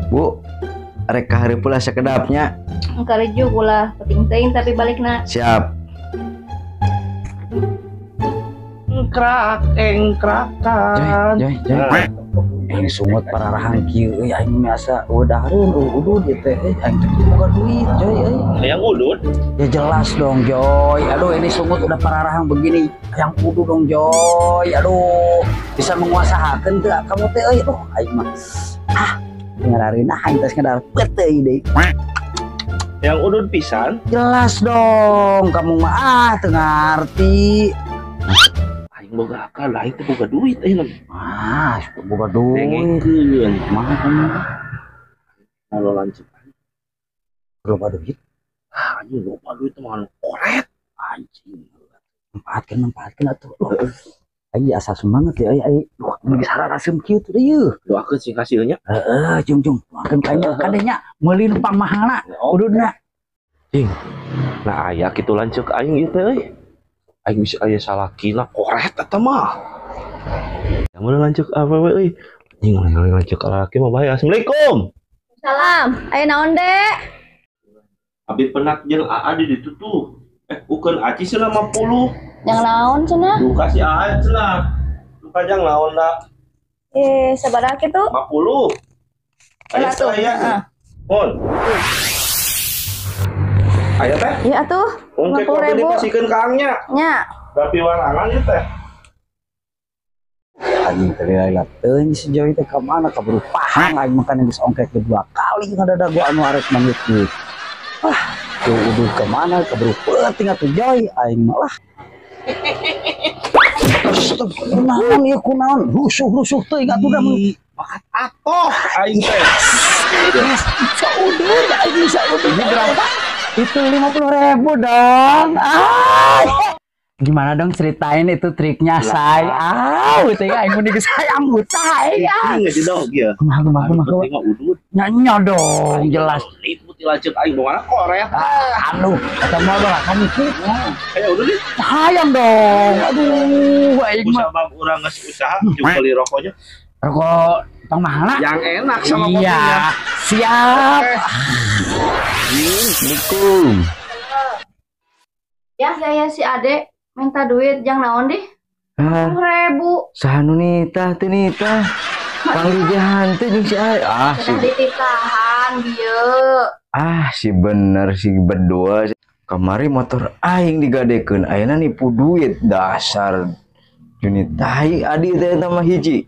Bu, rek hari pula sekedapnya. Engkari juga lah, penting tapi balik na. Siap. Engkrakan. Jai. Sungut pararahan kieu euy aing biasa udaheun udud ieu teh aing teh boga duit Joy Yang udud? Ya jelas dong Joy. Aduh ini sungut udah pararahan begini yang udud dong Joy. Aduh bisa menguasahakeun teu kamu teh euy. Aduh aing mah ngarareun aing teh ngedar peteuy deui. Yang udud pisan? Jelas dong kamu mah teu ngarti. Aing boga akal, aing teh boga duit aing. Boga duit. Dengekeun. Mah kamu Kalau lanjut. lupa duit. Anjing lupa duit mah koret. Anjing. Manfaatkan atuh. Aing asa semangat ya ai. Geus hararasem kieu teh ieu. Doakeun sing hasilnya. Heeh, jung. Makan kadenya meuli nu pamahalna ududna. Cing. Nah aya kitu lanceuk aing ieu teh euy. Aing bisa aya salakina koret eta mah. Yang mana lanceuk awewe euy. Anjing lanceuk laki mah bae. Assalamualaikum. Salam, ayo naon dek? Abi penak jeung AA di ditu tuh. Bukan aci selama 50. Yang naon cenah? Lu kasih AA cenah. Lu kajang naon da? Sabaraha kitu? 50. Aya Atuh. aya. Mun. Aya teh? Iya atuh. Mungkin kopi 50.000. dipasikeun ka angnya. Nya. Rapi warangan ieu teh. Anjing teh lila teuing si Joy teh ka mana ka berupahan aing makan geus ongkek kedua kali ngadada gua anu arek mangit kieu. Tuh udud ka mana ka berupeuting atuh Joy aing mah lah. Kunaon ieu kunaon? Rusuh teuing atuh da mun. Bakat atoh aing teh. Saudud aing bisa udud berapa? Itu 50.000 dong. Gimana dong ceritain itu triknya say. Teh aing mun geus hayang utay. Enggak didog ya. Kumaha. Udud. Nyanyi dong jelas. Itu lanceuk aing bawa koret. Aduh, sama lah kamu triknya. Kayak udah nih. Hayang dong. Aduh, aing mah Sabab urang geus usaha jeung beli rokoknya. rokok pamahalna. Yang enak sama kopinya. Iya, siap. Assalamualaikum. Ya si Ade minta duit jang naon deh? 50.000. Sahanu nita teh nita. Panggihan teh jeung si Ai. Sudah dititahan bieu. Si bener si berdua. Kamari motor aing digadekeun ayeuna nipu duit dasar. Junit tai adi teh mah hiji.